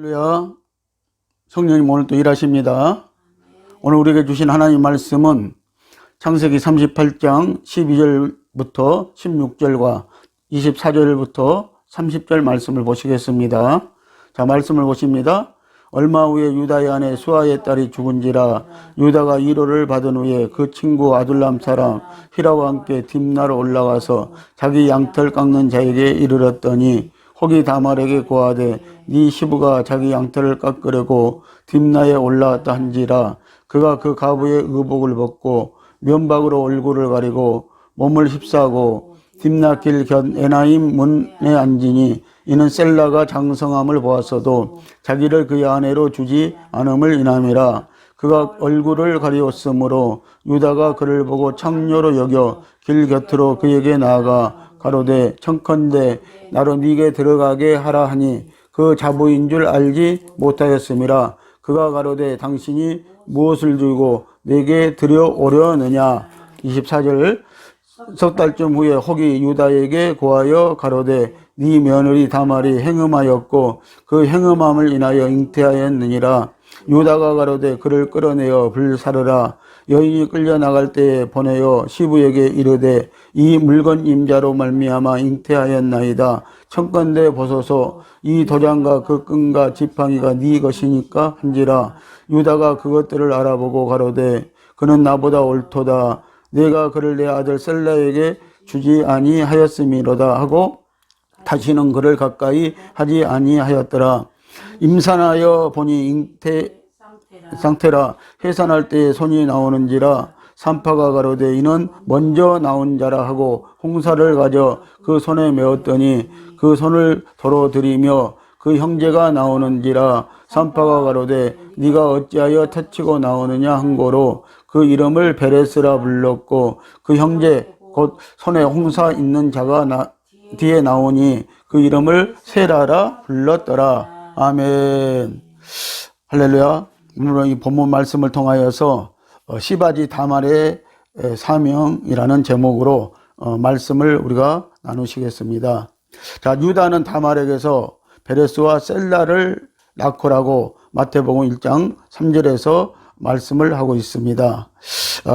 할렐루야. 성령님 오늘 또 일하십니다. 오늘 우리에게 주신 하나님 말씀은 창세기 38장 12절부터 16절과 24절부터 30절 말씀을 보시겠습니다. 자, 말씀을 보십니다. 얼마 후에 유다의 아내 수아의 딸이 죽은지라 유다가 위로를 받은 후에 그 친구 아둘람 사람 히라와 함께 딥나로 올라가서 자기 양털 깎는 자에게 이르렀더니 혹이 다말에게 고하되 네 시부가 자기 양털을 깎으려고 딥나에 올라왔다 한지라 그가 그 가부의 의복을 벗고 면박으로 얼굴을 가리고 몸을 휩싸고 딥나 길 곁 에나임 문에 앉으니 이는 셀라가 장성함을 보았어도 자기를 그의 아내로 주지 않음을 인함이라. 그가 얼굴을 가리웠으므로 유다가 그를 보고 창녀로 여겨 길 곁으로 그에게 나아가 가로되 청컨대 나로 네게 들어가게 하라 하니 그 자부인 줄 알지 못하였음이라. 그가 가로되 당신이 무엇을 들고 내게 들여오려느냐. 24절 석 달쯤 후에 혹이 유다에게 고하여 가로되 네 며느리 다말이 행음하였고 그 행음함을 인하여 잉태하였느니라. 유다가 가로되 그를 끌어내어 불사르라. 여인이 끌려나갈 때에 보내어 시부에게 이르되 이 물건 임자로 말미암아 잉태하였나이다. 청컨대 보소서 이 도장과 그 끈과 지팡이가 네 것이니까 한지라. 유다가 그것들을 알아보고 가로되 그는 나보다 옳도다. 내가 그를 내 아들 셀라에게 주지 아니하였음이로다 하고 다시는 그를 가까이 하지 아니하였더라. 임산하여 보니 잉태 상태라. 해산할 때에 손이 나오는지라. 산파가 가로되 이는 먼저 나온 자라 하고 홍사를 가져 그 손에 메었더니 그 손을 도로 들이며 그 형제가 나오는지라. 산파가 가로되 네가 어찌하여 터치고 나오느냐 한고로 그 이름을 베레스라 불렀고 그 형제 곧 손에 홍사 있는 자가 뒤에 나오니 그 이름을 세라라 불렀더라. 아멘. 할렐루야. 오늘은 이 본문 말씀을 통하여서 시바지 다말의 사명이라는 제목으로 말씀을 우리가 나누시겠습니다. 자, 유다는 다말에게서 베레스와 셀라를 낳고라고 마태복음 1장 3절에서 말씀을 하고 있습니다.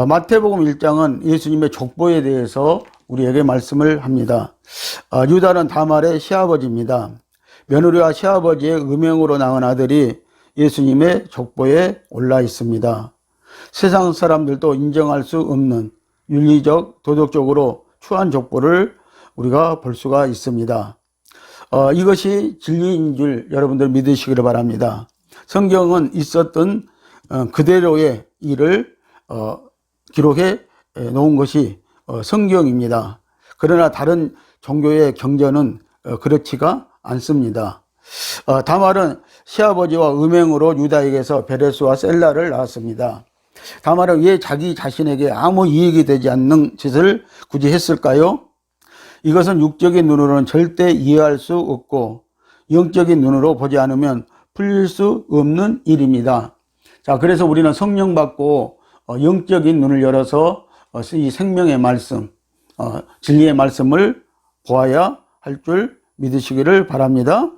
마태복음 1장은 예수님의 족보에 대해서 우리에게 말씀을 합니다. 유다는 다말의 시아버지입니다. 며느리와 시아버지의 음행으로 낳은 아들이 예수님의 족보에 올라 있습니다. 세상 사람들도 인정할 수 없는 윤리적, 도덕적으로 추한 족보를 우리가 볼 수가 있습니다. 이것이 진리인 줄 여러분들 믿으시기를 바랍니다. 성경은 있었던 그대로의 일을 기록해 놓은 것이 성경입니다. 그러나 다른 종교의 경전은 그렇지가 않습니다. 다말은 시아버지와 음행으로 유다에게서 베레스와 셀라를 낳았습니다. 다말은 왜 자기 자신에게 아무 이익이 되지 않는 짓을 굳이 했을까요? 이것은 육적인 눈으로는 절대 이해할 수 없고 영적인 눈으로 보지 않으면 풀릴 수 없는 일입니다. 자, 그래서 우리는 성령 받고 영적인 눈을 열어서 이 생명의 말씀, 진리의 말씀을 보아야 할 줄 믿으시기를 바랍니다.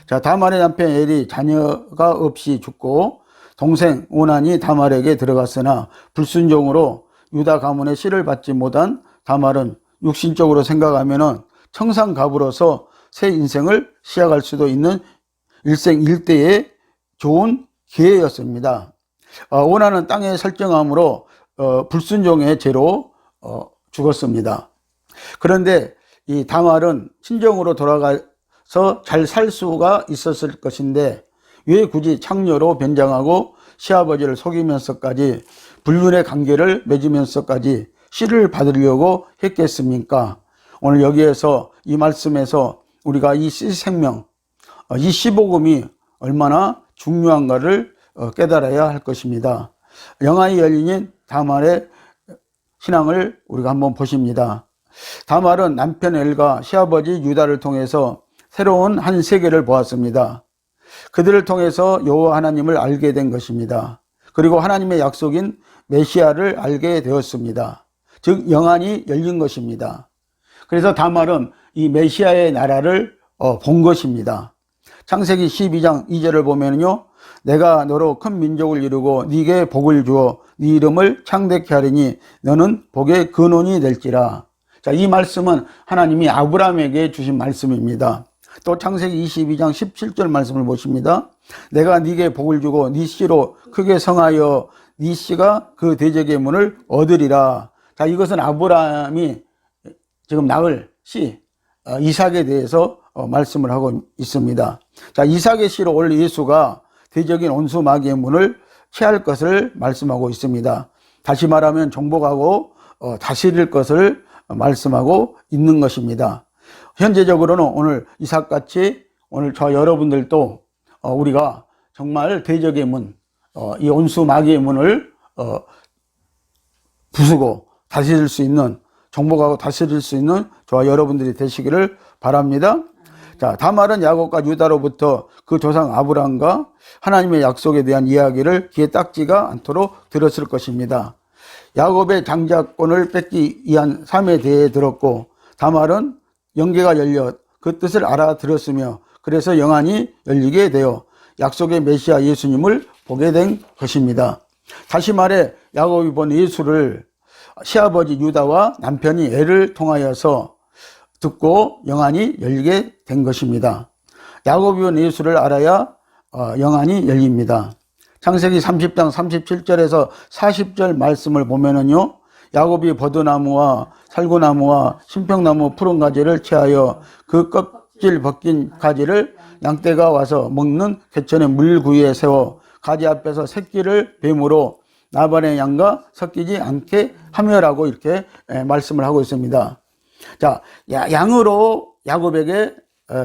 자, 다말의 남편 엘이 자녀가 없이 죽고 동생 오난이 다말에게 들어갔으나 불순종으로 유다 가문의 씨를 받지 못한 다말은 육신적으로 생각하면은 청산가부로서 새 인생을 시작할 수도 있는 일생일대의 좋은 기회였습니다. 오난은 땅에 설정함으로 불순종의 죄로 죽었습니다. 그런데 이 다말은 친정으로 돌아가서 잘 살 수가 있었을 것인데 왜 굳이 창녀로 변장하고 시아버지를 속이면서까지 불륜의 관계를 맺으면서까지 씨를 받으려고 했겠습니까? 오늘 여기에서 이 말씀에서 우리가 이 씨 생명, 이 씨복음이 얼마나 중요한가를 깨달아야 할 것입니다. 영아의 열린인 다말의 신앙을 우리가 한번 보십니다. 다말은 남편 엘과 시아버지 유다를 통해서 새로운 한 세계를 보았습니다. 그들을 통해서 여호와 하나님을 알게 된 것입니다. 그리고 하나님의 약속인 메시아를 알게 되었습니다. 즉 영안이 열린 것입니다. 그래서 다말은 이 메시아의 나라를 본 것입니다. 창세기 12장 2절을 보면요, 내가 너로 큰 민족을 이루고 네게 복을 주어 네 이름을 창대케 하리니 너는 복의 근원이 될지라. 자, 이 말씀은 하나님이 아브라함에게 주신 말씀입니다. 또 창세기 22장 17절 말씀을 보십니다. 내가 네게 복을 주고 네 씨로 크게 성하여 네 씨가 그 대적의 문을 얻으리라. 자, 이것은 아브라함이 지금 낳을 씨 이삭에 대해서 말씀을 하고 있습니다. 자, 이삭의 씨로 올 예수가 대적인 온수 마귀의 문을 취할 것을 말씀하고 있습니다. 다시 말하면 정복하고 다스릴 것을 말씀하고 있는 것입니다. 현재적으로는 오늘 이삭같이 오늘 저 여러분들도 우리가 정말 대적의 문, 이 온수 마귀의 문을 부수고 다스릴 수 있는, 정복하고 다스릴 수 있는 저와 여러분들이 되시기를 바랍니다. 자, 다말은 야곱과 유다로부터 그 조상 아브라함과 하나님의 약속에 대한 이야기를 귀에 딱지가 않도록 들었을 것입니다. 야곱의 장자권을 뺏기 위한 삶에 대해 들었고, 다말은 영계가 열려 그 뜻을 알아들었으며 그래서 영안이 열리게 되어 약속의 메시아 예수님을 보게 된 것입니다. 다시 말해 야곱이 본 예수를 시아버지 유다와 남편이 애를 통하여서 듣고 영안이 열리게 된 것입니다. 야곱이 본 예수를 알아야 영안이 열립니다. 창세기 30장 37절에서 40절 말씀을 보면은요, 야곱이 버드나무와 살구나무와 신평나무 푸른 가지를 취하여 그 껍질 벗긴 가지를 양떼가 와서 먹는 개천의 물구유에 세워 가지 앞에서 새끼를 뱀으로 나반의 양과 섞이지 않게 하며라고 이렇게 말씀을 하고 있습니다. 자, 양으로 야곱에게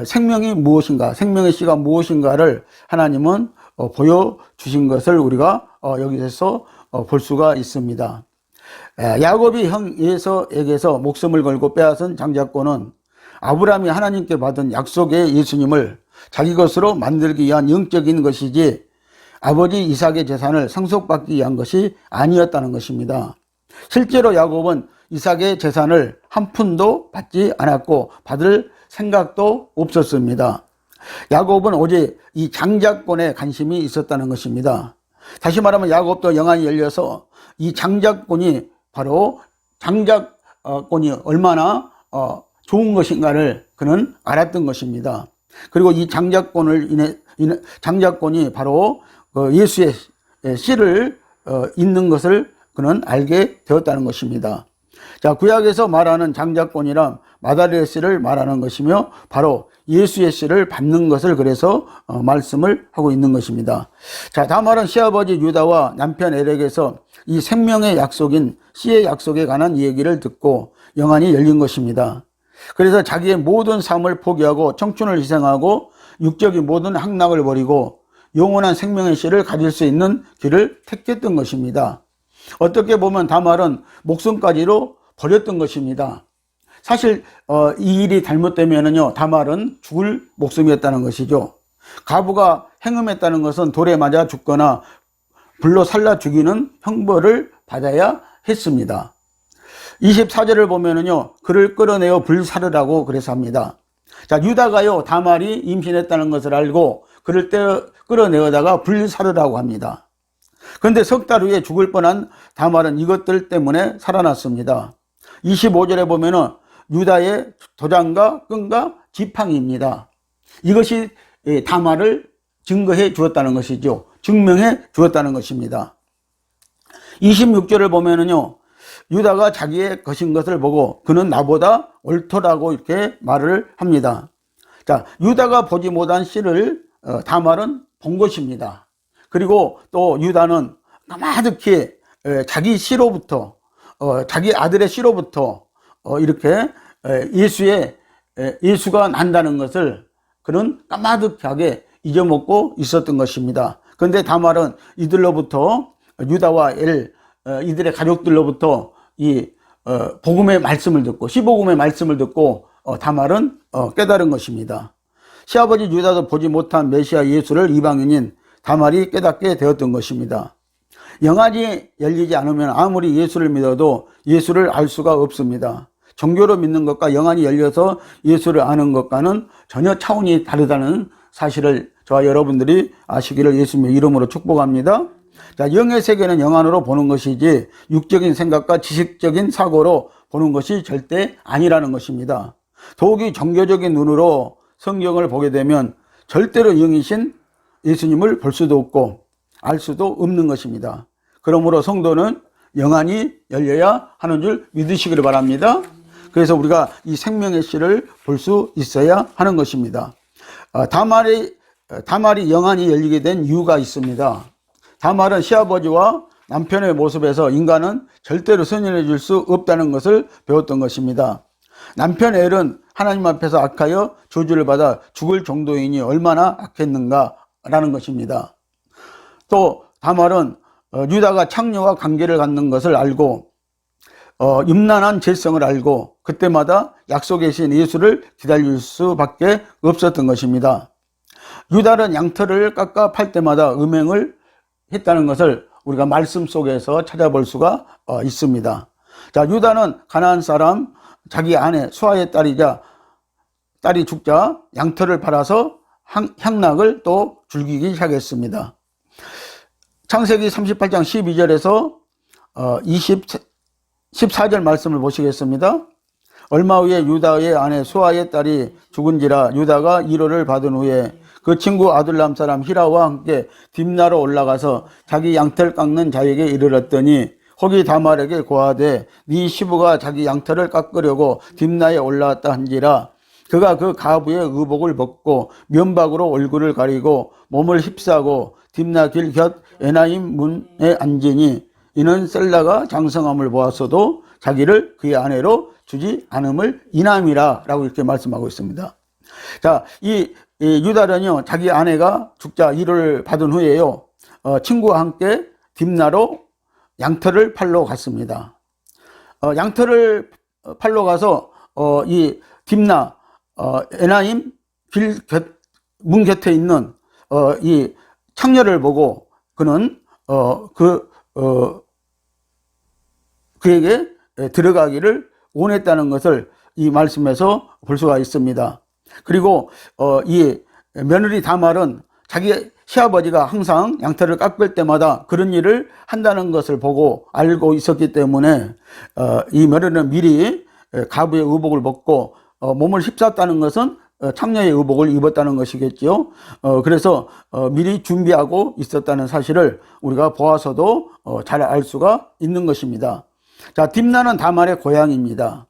생명이 무엇인가, 생명의 씨가 무엇인가를 하나님은 보여주신 것을 우리가 여기서 볼 수가 있습니다. 야곱이 형 에서에게서 목숨을 걸고 빼앗은 장자권은 아브라함이 하나님께 받은 약속의 예수님을 자기 것으로 만들기 위한 영적인 것이지 아버지 이삭의 재산을 상속받기 위한 것이 아니었다는 것입니다. 실제로 야곱은 이삭의 재산을 한 푼도 받지 않았고 받을 생각도 없었습니다. 야곱은 오직 이 장자권에 관심이 있었다는 것입니다. 다시 말하면 야곱도 영안이 열려서 이 장자권이 바로 장자권이 얼마나 좋은 것인가를 그는 알았던 것입니다. 그리고 이 장자권이 바로 예수의 씨를 있는 것을 그는 알게 되었다는 것입니다. 자, 구약에서 말하는 장자권이란 마다리의 씨를 말하는 것이며 바로 예수의 씨를 받는 것을 그래서 말씀을 하고 있는 것입니다. 자, 다말은 시아버지 유다와 남편 엘에게서 이 생명의 약속인 씨의 약속에 관한 얘기를 듣고 영안이 열린 것입니다. 그래서 자기의 모든 삶을 포기하고 청춘을 희생하고 육적인 모든 향락을 버리고 영원한 생명의 씨를 가질 수 있는 길을 택했던 것입니다. 어떻게 보면 다말은 목숨까지로 버렸던 것입니다. 사실 이 일이 잘못되면은요, 다말은 죽을 목숨이었다는 것이죠. 가부가 행음했다는 것은 돌에 맞아 죽거나 불로 살라 죽이는 형벌을 받아야 했습니다. 24절을 보면은요, 그를 끌어내어 불사르라고 그래서 합니다. 자, 유다가요, 다말이 임신했다는 것을 알고 그를 끌어내어다가 불사르라고 합니다. 그런데 석 달 후에 죽을 뻔한 다말은 이것들 때문에 살아났습니다. 25절에 보면은 유다의 도장과 끈과 지팡이입니다. 이것이 다말을 증거해 주었다는 것이죠. 증명해 주었다는 것입니다. 26절을 보면은요, 유다가 자기의 것인 것을 보고 그는 나보다 옳더라고 이렇게 말을 합니다. 자, 유다가 보지 못한 씨를 다말은 본 것입니다. 그리고 또 유다는 까마득히 자기 씨로부터 자기 아들의 씨로부터 이렇게 예수가 난다는 것을 그는 까마득하게 잊어먹고 있었던 것입니다. 그런데 다말은 이들로부터 유다와 이들의 가족들로부터 이 복음의 말씀을 듣고 시복음의 말씀을 듣고 다말은 깨달은 것입니다. 시아버지 유다도 보지 못한 메시아 예수를 이방인인 다말이 깨닫게 되었던 것입니다. 영안이 열리지 않으면 아무리 예수를 믿어도 예수를 알 수가 없습니다. 종교로 믿는 것과 영안이 열려서 예수를 아는 것과는 전혀 차원이 다르다는 사실을 저와 여러분들이 아시기를 예수님의 이름으로 축복합니다. 자, 영의 세계는 영 안으로 보는 것이지 육적인 생각과 지식적인 사고로 보는 것이 절대 아니라는 것입니다. 더욱이 종교적인 눈으로 성경을 보게 되면 절대로 영이신 예수님을 볼 수도 없고 알 수도 없는 것입니다. 그러므로 성도는 영안이 열려야 하는 줄 믿으시기를 바랍니다. 그래서 우리가 이 생명의 씨를 볼 수 있어야 하는 것입니다. 다말이 영안이 열리게 된 이유가 있습니다. 다말은 시아버지와 남편의 모습에서 인간은 절대로 선연해 줄 수 없다는 것을 배웠던 것입니다. 남편 엘은 하나님 앞에서 악하여 저주를 받아 죽을 정도이니 얼마나 악했는가라는 것입니다. 또 다말은 유다가 창녀와 관계를 갖는 것을 알고 음란한 죄성을 알고 그때마다 약속의 신 예수를 기다릴 수밖에 없었던 것입니다. 유다는 양털을 깎아 팔 때마다 음행을 했다는 것을 우리가 말씀 속에서 찾아볼 수가 있습니다. 자, 유다는 가나안 사람 자기 아내 수아의 딸이 죽자 양털을 팔아서 향락을 또 즐기기 시작했습니다. 창세기 38장 12절에서 14절 말씀을 보시겠습니다. 얼마 후에 유다의 아내 수아의 딸이 죽은지라 유다가 위로를 받은 후에 그 친구 아둘람 사람 히라와 함께 딥나로 올라가서 자기 양털 깎는 자에게 이르렀더니 혹이 다말에게 고하되 네 시부가 자기 양털을 깎으려고 딥나에 올라왔다 한지라 그가 그 가부의 의복을 벗고 면박으로 얼굴을 가리고 몸을 휩싸고 딥나 길 곁 에나임 문에 앉으니 이는 셀라가 장성함을 보았어도 자기를 그의 아내로 주지 않음을 인함이라 라고 이렇게 말씀하고 있습니다. 자, 이 유다는요 자기 아내가 죽자 위로를 받은 후에요 친구와 함께 딥나로 양털을 팔러 갔습니다. 양털을 팔러 가서 이 딥나 에나임 문 곁에 있는 이 창녀를 보고 그는 그에게 들어가기를 원했다는 것을 이 말씀에서 볼 수가 있습니다. 그리고 이 며느리 다말은 자기 시아버지가 항상 양털을 깎을 때마다 그런 일을 한다는 것을 보고 알고 있었기 때문에 이 며느리는 미리 가부의 의복을 벗고 몸을 휩쌌다는 것은 창녀의 의복을 입었다는 것이겠죠. 그래서 미리 준비하고 있었다는 사실을 우리가 보아서도 잘 알 수가 있는 것입니다. 자, 딥나는 다말의 고향입니다.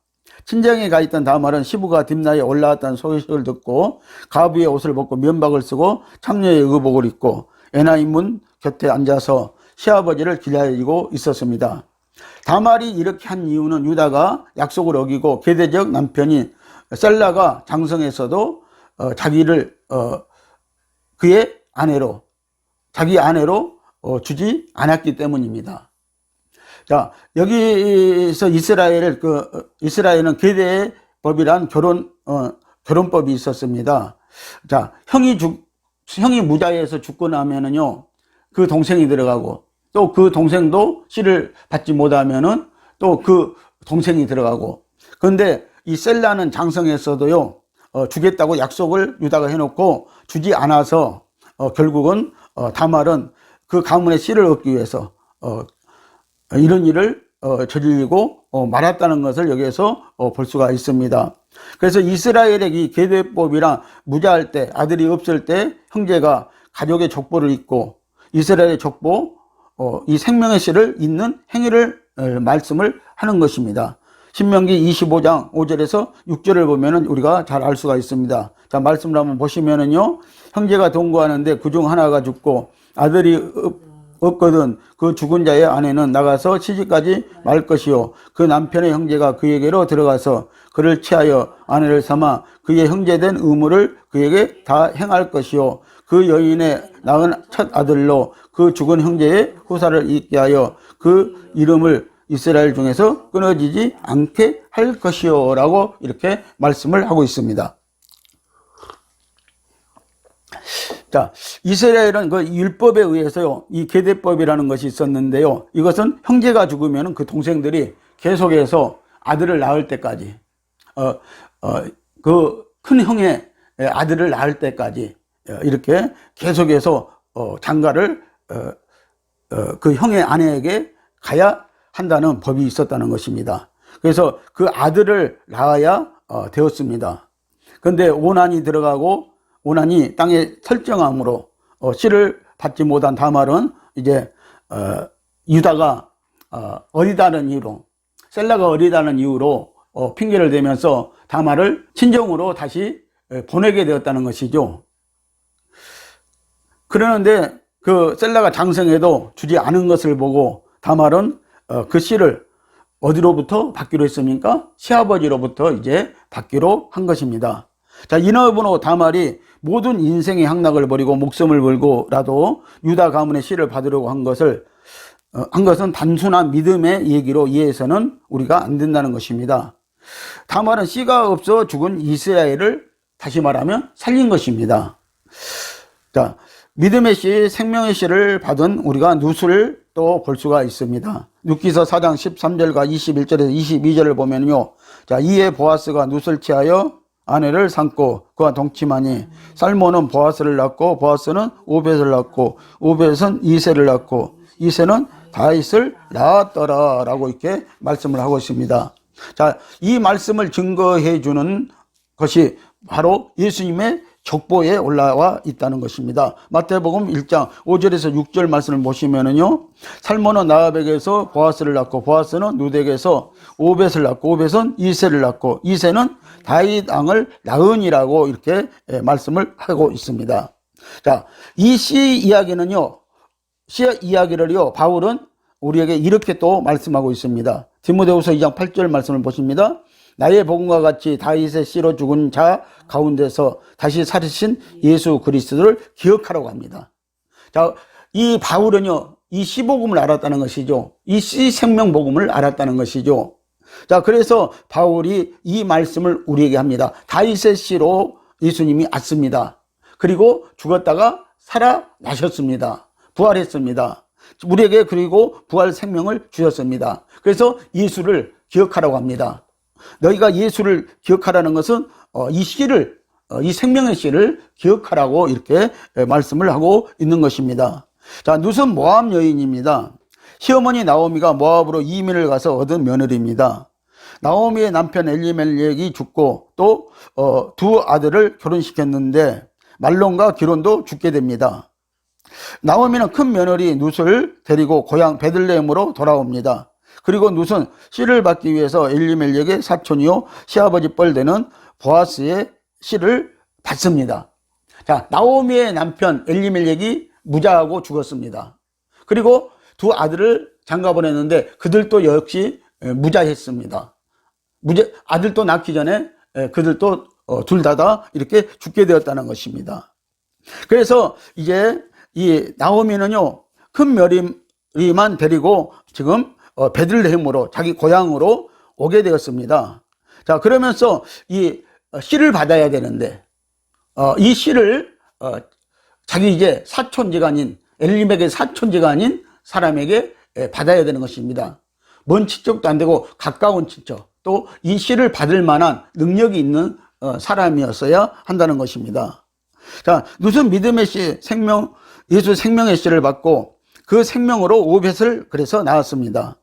친정에 가 있던 다말은 시부가 딥나에 올라왔다는 소식을 듣고 가부의 옷을 벗고 면박을 쓰고 창녀의 의복을 입고 에나임 문 곁에 앉아서 시아버지를 기다리고 있었습니다. 다말이 이렇게 한 이유는 유다가 약속을 어기고 계대적 남편인 셀라가 장성했어도 자기를 그의 아내로 자기 아내로 주지 않았기 때문입니다. 자, 여기서 이스라엘은 계대법이란 결혼법이 있었습니다. 자, 형이 무자해서 죽고 나면은요, 그 동생이 들어가고, 또 그 동생도 씨를 받지 못하면은 또 그 동생이 들어가고. 그런데 이 셀라는 장성했어도요, 주겠다고 약속을 유다가 해놓고 주지 않아서, 결국은, 다말은 그 가문의 씨를 얻기 위해서, 이런 일을 저지르고 말았다는 것을 여기에서 볼 수가 있습니다. 그래서 이스라엘의 이 계대법이랑 무자할 때 아들이 없을 때 형제가 가족의 족보를 잇고 이스라엘의 족보 이 생명의 씨를 잇는 행위를 말씀을 하는 것입니다. 신명기 25장 5절에서 6절을 보면은 우리가 잘 알 수가 있습니다. 자, 말씀을 한번 보시면은요, 형제가 동거하는데 그중 하나가 죽고 아들이 없거든 그 죽은 자의 아내는 나가서 시집까지 말 것이요 그 남편의 형제가 그에게로 들어가서 그를 취하여 아내를 삼아 그의 형제된 의무를 그에게 다 행할 것이요 그 여인의 낳은 첫 아들로 그 죽은 형제의 후사를 있게 하여 그 이름을 이스라엘 중에서 끊어지지 않게 할 것이요 라고 이렇게 말씀을 하고 있습니다. 자, 이스라엘은 그 율법에 의해서요, 이 계대법이라는 것이 있었는데요, 이것은 형제가 죽으면 그 동생들이 계속해서 아들을 낳을 때까지, 그 큰 형의 아들을 낳을 때까지, 이렇게 계속해서 장가를 그 형의 아내에게 가야 한다는 법이 있었다는 것입니다. 그래서 그 아들을 낳아야 되었습니다. 그런데 오난이 들어가고 오난이 땅에 설정함으로 씨를 받지 못한 다말은 이제 유다가 어리다는 이유로, 셀라가 어리다는 이유로 핑계를 대면서 다말을 친정으로 다시 보내게 되었다는 것이죠. 그러는데 그 셀라가 장성해도 주지 않은 것을 보고 다말은 그 씨를 어디로부터 받기로 했습니까? 시아버지로부터 이제 받기로 한 것입니다. 자, 이너브노 다말이 모든 인생의 향락을 버리고 목숨을 걸고라도 유다 가문의 씨를 받으려고 한 것은 단순한 믿음의 얘기로 이해해서는 우리가 안 된다는 것입니다. 다말은 씨가 없어 죽은 이스라엘을 다시 말하면 살린 것입니다. 자, 믿음의 씨, 생명의 씨를 받은 우리가 룻을 또 볼 수가 있습니다. 룻기서 4장 13절과 21절에서 22절을 보면요. 자, 이에 보아스가 룻을 취하여 아내를 삼고 그와 동침하니 살몬은 보아스를 낳고 보아스는 오벳을 낳고 오벳은 이새를 낳고 이새는 다윗을 낳았더라 라고 이렇게 말씀을 하고 있습니다. 자, 이 말씀을 증거해 주는 것이 바로 예수님의 족보에 올라와 있다는 것입니다. 마태복음 1장 5절에서 6절 말씀을 보시면은요, 살몬은 나압에게서 보아스를 낳고 보아스는 룻에게서 오벳을 낳고 오벳은 이새를 낳고 이새는 다윗 왕을 낳으니라고 이렇게 말씀을 하고 있습니다. 자, 이 씨 이야기는요, 씨 이야기를요, 바울은 우리에게 이렇게 또 말씀하고 있습니다. 디모데후서 2장 8절 말씀을 보십니다. 나의 복음과 같이 다윗의 씨로 죽은 자 가운데서 다시 살으신 예수 그리스도를 기억하라고 합니다. 자, 이 바울은요, 이 씨복음을 알았다는 것이죠. 이 씨 생명복음을 알았다는 것이죠. 자, 그래서 바울이 이 말씀을 우리에게 합니다. 다윗의 씨로 예수님이 왔습니다. 그리고 죽었다가 살아나셨습니다. 부활했습니다. 우리에게 그리고 부활 생명을 주셨습니다. 그래서 예수를 기억하라고 합니다. 너희가 예수를 기억하라는 것은 이 씨를, 이 생명의 씨를 기억하라고 이렇게 말씀을 하고 있는 것입니다. 자, 룻은 모압 여인입니다. 시어머니 나오미가 모압으로 이민을 가서 얻은 며느리입니다. 나오미의 남편 엘리멜렉이 죽고 또 두 아들을 결혼시켰는데 말론과 기론도 죽게 됩니다. 나오미는 큰 며느리 룻을 데리고 고향 베들레헴으로 돌아옵니다. 그리고 룻은 씨를 받기 위해서 엘리멜렉의 사촌이요 시아버지 뻘되는 보아스의 씨를 받습니다. 자, 나오미의 남편 엘리멜렉이 무자하고 죽었습니다. 그리고 두 아들을 장가 보냈는데 그들도 역시 무자했습니다. 아들도 낳기 전에 그들도 둘 다 이렇게 죽게 되었다는 것입니다. 그래서 이제 이 나오미는요, 큰 며느리만 데리고 지금 베들레헴으로 자기 고향으로 오게 되었습니다. 자, 그러면서 이 씨를 받아야 되는데 이 씨를 자기 이제 사촌지가 아닌 엘리멜렉의 사촌지가 아닌 사람에게 받아야 되는 것입니다. 먼 친척도 안 되고 가까운 친척, 또 이 씨를 받을 만한 능력이 있는 사람이었어야 한다는 것입니다. 자, 룻은 믿음의 씨, 예수 생명의 씨를 받고 그 생명으로 오벳을 그래서 낳았습니다.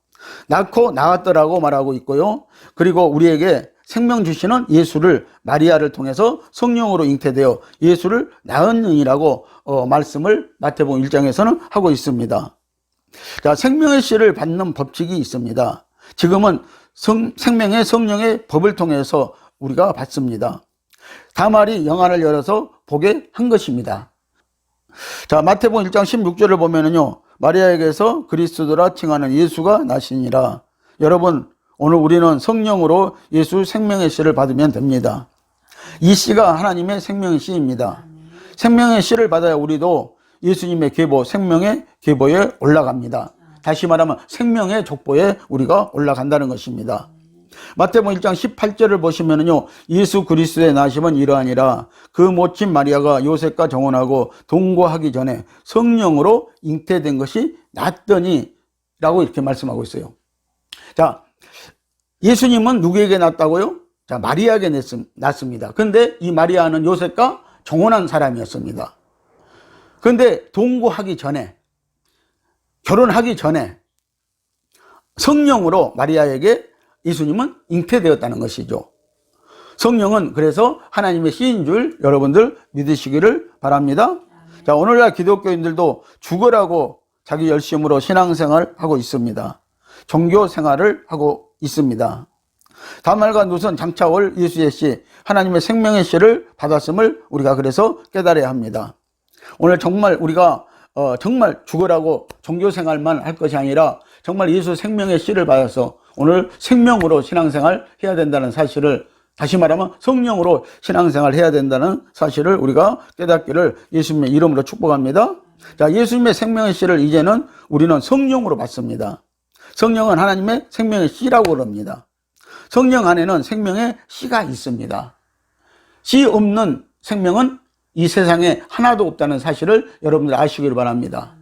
낳고 낳았더라고 말하고 있고요. 그리고 우리에게 생명 주시는 예수를 마리아를 통해서 성령으로 잉태되어 예수를 낳았느니라고 말씀을 마태복음 1장에서는 하고 있습니다. 자, 생명의 씨를 받는 법칙이 있습니다. 지금은 생명의 성령의 법을 통해서 우리가 받습니다. 다말이 영안을 열어서 보게 한 것입니다. 자, 마태복음 1장 16절을 보면은요, 마리아에게서 그리스도라 칭하는 예수가 나시니라. 여러분, 오늘 우리는 성령으로 예수 생명의 씨를 받으면 됩니다. 이 씨가 하나님의 생명의 씨입니다. 생명의 씨를 받아야 우리도 예수님의 계보, 생명의 계보에 올라갑니다. 다시 말하면 생명의 족보에 우리가 올라간다는 것입니다. 마태복음 1장 18절을 보시면은요, 예수 그리스도의 나심은 이러하니라. 그 모친 마리아가 요셉과 정혼하고 동거하기 전에 성령으로 잉태된 것이 낫더니 라고 이렇게 말씀하고 있어요. 자, 예수님은 누구에게 낳았다고요? 자, 마리아에게 낳습니다. 근데 이 마리아는 요셉과 정혼한 사람이었습니다. 그런데 동거하기 전에, 결혼하기 전에 성령으로 마리아에게 예수님은 잉태되었다는 것이죠. 성령은 그래서 하나님의 씨인 줄 여러분들 믿으시기를 바랍니다. 자, 오늘날 기독교인들도 죽으라고 자기 열심으로 신앙생활을 하고 있습니다. 종교 생활을 하고 있습니다. 다말과 누선 장차 올 예수의 씨, 하나님의 생명의 씨를 받았음을 우리가 그래서 깨달아야 합니다. 오늘 정말 우리가 정말 죽으라고 종교 생활만 할 것이 아니라 정말 예수 생명의 씨를 받아서 오늘 생명으로 신앙생활 해야 된다는 사실을, 다시 말하면 성령으로 신앙생활 해야 된다는 사실을 우리가 깨닫기를 예수님의 이름으로 축복합니다. 자, 예수님의 생명의 씨를 이제는 우리는 성령으로 받습니다. 성령은 하나님의 생명의 씨라고 그럽니다. 성령 안에는 생명의 씨가 있습니다. 씨 없는 생명은 이 세상에 하나도 없다는 사실을 여러분들 아시기를 바랍니다.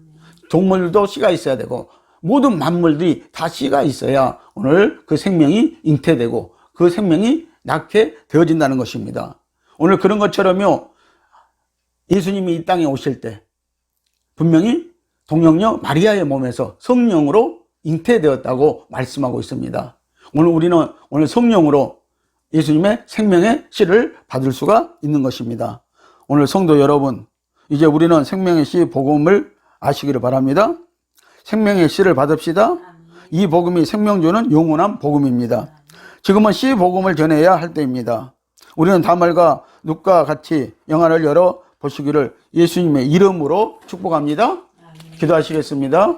동물들도 씨가 있어야 되고 모든 만물들이 다 씨가 있어야 오늘 그 생명이 잉태되고 그 생명이 낳게 되어진다는 것입니다. 오늘 그런 것처럼요, 예수님이 이 땅에 오실 때 분명히 동정녀 마리아의 몸에서 성령으로 잉태되었다고 말씀하고 있습니다. 오늘 우리는 오늘 성령으로 예수님의 생명의 씨를 받을 수가 있는 것입니다. 오늘 성도 여러분, 이제 우리는 생명의 씨 복음을 아시기를 바랍니다. 생명의 씨를 받읍시다. 이 복음이 생명 주는 영원한 복음입니다. 지금은 씨 복음을 전해야 할 때입니다. 우리는 다말과 룻과 같이 영안을 열어 보시기를 예수님의 이름으로 축복합니다. 기도하시겠습니다.